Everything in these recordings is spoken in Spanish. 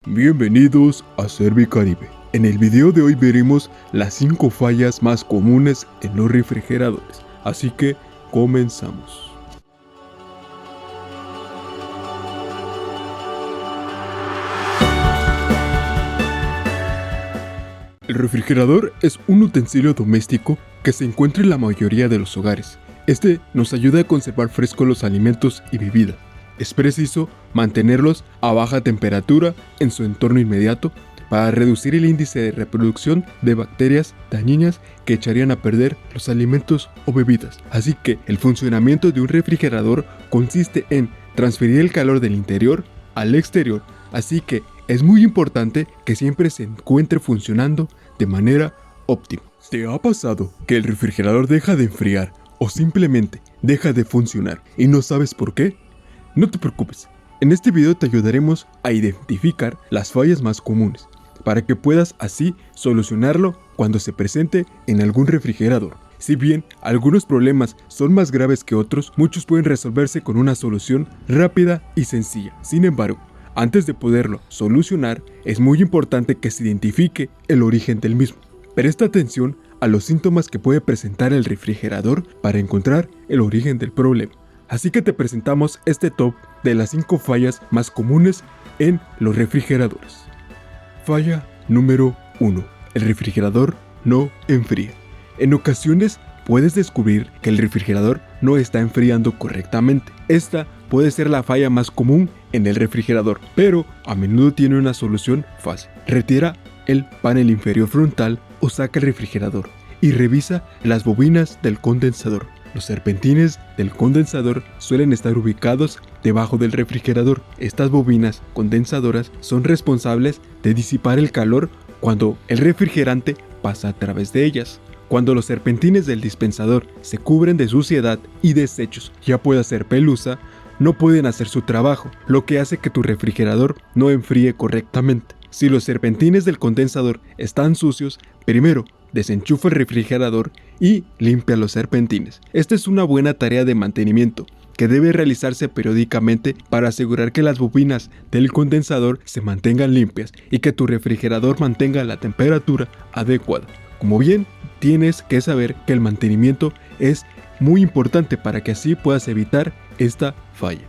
Bienvenidos a Servicaribe. En el video de hoy veremos las 5 fallas más comunes en los refrigeradores, así que comenzamos. El refrigerador es un utensilio doméstico que se encuentra en la mayoría de los hogares. Este nos ayuda a conservar frescos los alimentos y bebidas. Es preciso mantenerlos a baja temperatura en su entorno inmediato para reducir el índice de reproducción de bacterias dañinas que echarían a perder los alimentos o bebidas. Así que el funcionamiento de un refrigerador consiste en transferir el calor del interior al exterior, así que es muy importante que siempre se encuentre funcionando de manera óptima. ¿Te ha pasado que el refrigerador deja de enfriar o simplemente deja de funcionar y no sabes por qué? No te preocupes, en este video te ayudaremos a identificar las fallas más comunes, para que puedas así solucionarlo cuando se presente en algún refrigerador. Si bien algunos problemas son más graves que otros, muchos pueden resolverse con una solución rápida y sencilla. Sin embargo, antes de poderlo solucionar, es muy importante que se identifique el origen del mismo. Presta atención a los síntomas que puede presentar el refrigerador para encontrar el origen del problema. Así que te presentamos este top de las 5 fallas más comunes en los refrigeradores. Falla número 1. El refrigerador no enfría. En ocasiones puedes descubrir que el refrigerador no está enfriando correctamente. Esta puede ser la falla más común en el refrigerador, pero a menudo tiene una solución fácil. Retira el panel inferior frontal o saca el refrigerador y revisa las bobinas del condensador. Los serpentines del condensador suelen estar ubicados debajo del refrigerador. Estas bobinas condensadoras son responsables de disipar el calor cuando el refrigerante pasa a través de ellas. Cuando los serpentines del dispensador se cubren de suciedad y desechos, ya puede ser pelusa, no pueden hacer su trabajo, lo que hace que tu refrigerador no enfríe correctamente. Si los serpentines del condensador están sucios, primero desenchufa el refrigerador y limpia los serpentines. Esta es una buena tarea de mantenimiento que debe realizarse periódicamente para asegurar que las bobinas del condensador se mantengan limpias y que tu refrigerador mantenga la temperatura adecuada. Como bien, tienes que saber que el mantenimiento es muy importante para que así puedas evitar esta falla.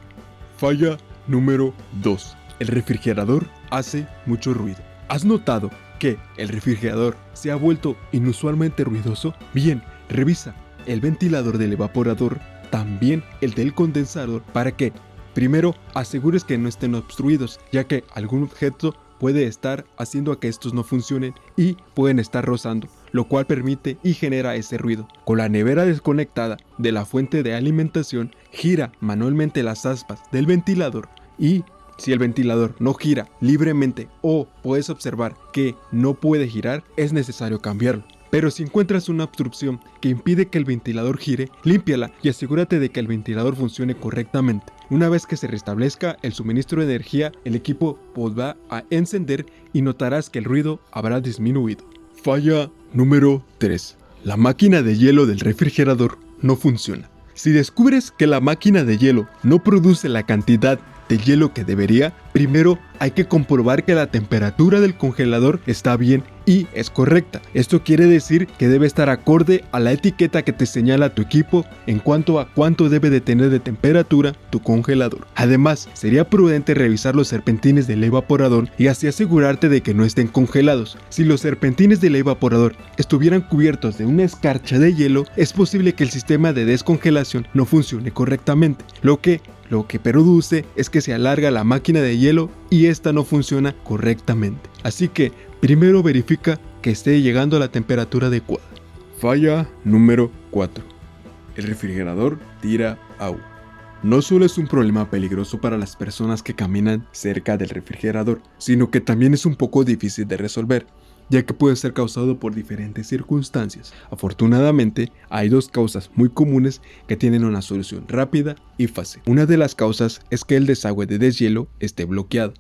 Falla número 2. El refrigerador hace mucho ruido. ¿Has notado que el refrigerador se ha vuelto inusualmente ruidoso? Bien, revisa el ventilador del evaporador, también el del condensador, para que primero asegures que no estén obstruidos, ya que algún objeto puede estar haciendo a que estos no funcionen y pueden estar rozando, lo cual permite y genera ese ruido. Con la nevera desconectada de la fuente de alimentación, gira manualmente las aspas del ventilador y si el ventilador no gira libremente o puedes observar que no puede girar, es necesario cambiarlo. Pero si encuentras una obstrucción que impide que el ventilador gire, límpiala y asegúrate de que el ventilador funcione correctamente. Una vez que se restablezca el suministro de energía, el equipo podrá encender y notarás que el ruido habrá disminuido. Falla número 3. La máquina de hielo del refrigerador no funciona. Si descubres que la máquina de hielo no produce la cantidad de hielo que debería, primero hay que comprobar que la temperatura del congelador está bien y es correcta. Esto quiere decir que debe estar acorde a la etiqueta que te señala tu equipo en cuanto a cuánto debe de tener de temperatura tu congelador. Además, sería prudente revisar los serpentines del evaporador y así asegurarte de que no estén congelados. Si los serpentines del evaporador estuvieran cubiertos de una escarcha de hielo, es posible que el sistema de descongelación no funcione correctamente, lo que produce es que se alarga la máquina de hielo y esta no funciona correctamente. Así que primero verifica que esté llegando a la temperatura adecuada. Falla número 4. El refrigerador tira agua. No solo es un problema peligroso para las personas que caminan cerca del refrigerador, sino que también es un poco difícil de resolver, ya que puede ser causado por diferentes circunstancias. Afortunadamente, hay 2 causas muy comunes que tienen una solución rápida y fácil. Una de las causas es que el desagüe de deshielo esté bloqueado.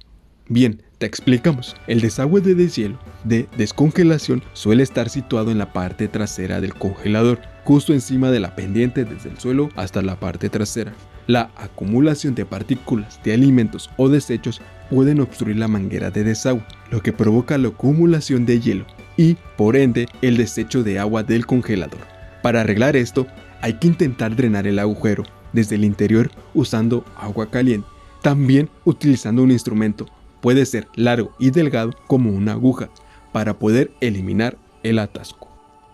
Bien, te explicamos. El desagüe de deshielo de descongelación suele estar situado en la parte trasera del congelador, justo encima de la pendiente desde el suelo hasta la parte trasera. La acumulación de partículas de alimentos o desechos pueden obstruir la manguera de desagüe, lo que provoca la acumulación de hielo y, por ende, el desecho de agua del congelador. Para arreglar esto, hay que intentar drenar el agujero desde el interior usando agua caliente. También utilizando un instrumento, puede ser largo y delgado como una aguja, para poder eliminar el atasco.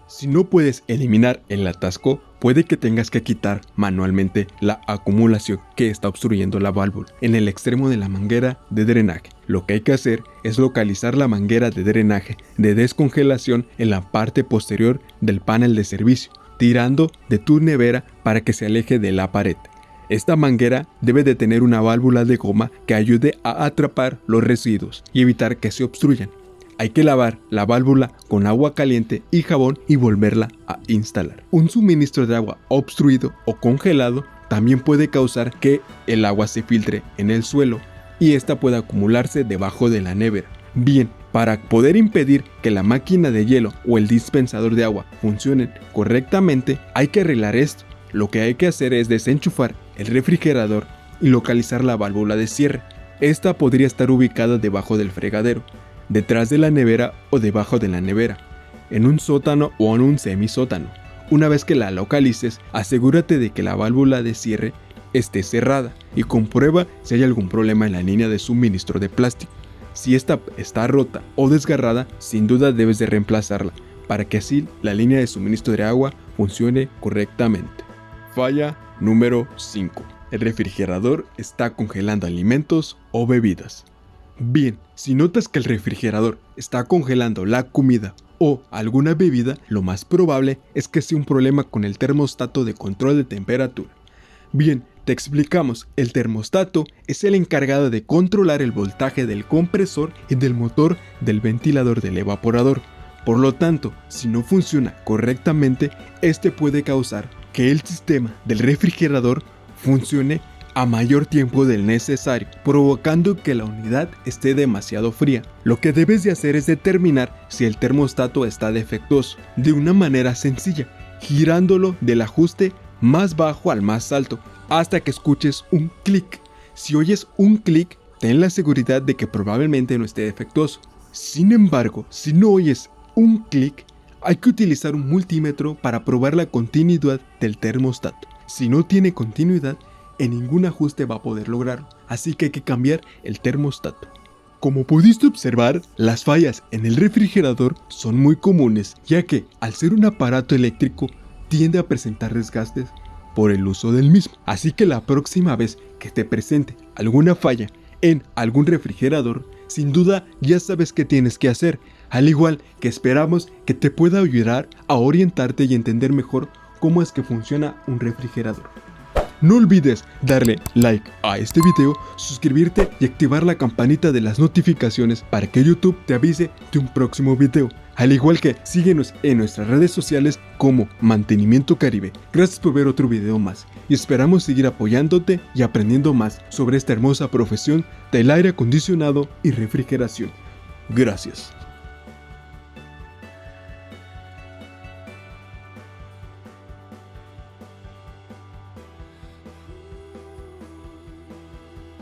Si no puedes eliminar el atasco, puede que tengas que quitar manualmente la acumulación que está obstruyendo la válvula en el extremo de la manguera de drenaje. Lo que hay que hacer es localizar la manguera de drenaje de descongelación en la parte posterior del panel de servicio, tirando de tu nevera para que se aleje de la pared. Esta manguera debe de tener una válvula de goma que ayude a atrapar los residuos y evitar que se obstruyan. Hay que lavar la válvula con agua caliente y jabón y volverla a instalar. Un suministro de agua obstruido o congelado también puede causar que el agua se filtre en el suelo y esta pueda acumularse debajo de la nevera. Bien, para poder impedir que la máquina de hielo o el dispensador de agua funcionen correctamente, hay que arreglar esto. Lo que hay que hacer es desenchufar el refrigerador y localizar la válvula de cierre. Esta podría estar ubicada debajo del fregadero, detrás de la nevera o debajo de la nevera, en un sótano o en un semisótano. Una vez que la localices, asegúrate de que la válvula de cierre esté cerrada y comprueba si hay algún problema en la línea de suministro de plástico. Si esta está rota o desgarrada, sin duda debes de reemplazarla para que así la línea de suministro de agua funcione correctamente. Falla número 5. El refrigerador está congelando alimentos o bebidas. Bien, si notas que el refrigerador está congelando la comida o alguna bebida, lo más probable es que sea un problema con el termostato de control de temperatura. Bien, te explicamos, el termostato es el encargado de controlar el voltaje del compresor y del motor del ventilador del evaporador. Por lo tanto, si no funciona correctamente, este puede causar que el sistema del refrigerador funcione a mayor tiempo del necesario, provocando que la unidad esté demasiado fría. Lo que debes de hacer es determinar si el termostato está defectuoso de una manera sencilla, girándolo del ajuste más bajo al más alto, hasta que escuches un clic. Si oyes un clic, ten la seguridad de que probablemente no esté defectuoso. Sin embargo, si no oyes un clic, hay que utilizar un multímetro para probar la continuidad del termostato. Si no tiene continuidad, en ningún ajuste va a poder lograrlo, así que hay que cambiar el termostato. Como pudiste observar, las fallas en el refrigerador son muy comunes, ya que al ser un aparato eléctrico tiende a presentar desgastes por el uso del mismo. Así que la próxima vez que te presente alguna falla en algún refrigerador, sin duda ya sabes qué tienes que hacer, al igual que esperamos que te pueda ayudar a orientarte y entender mejor cómo es que funciona un refrigerador. No olvides darle like a este video, suscribirte y activar la campanita de las notificaciones para que YouTube te avise de un próximo video. Al igual que síguenos en nuestras redes sociales como Mantenimiento Caribe. Gracias por ver otro video más y esperamos seguir apoyándote y aprendiendo más sobre esta hermosa profesión del aire acondicionado y refrigeración. Gracias.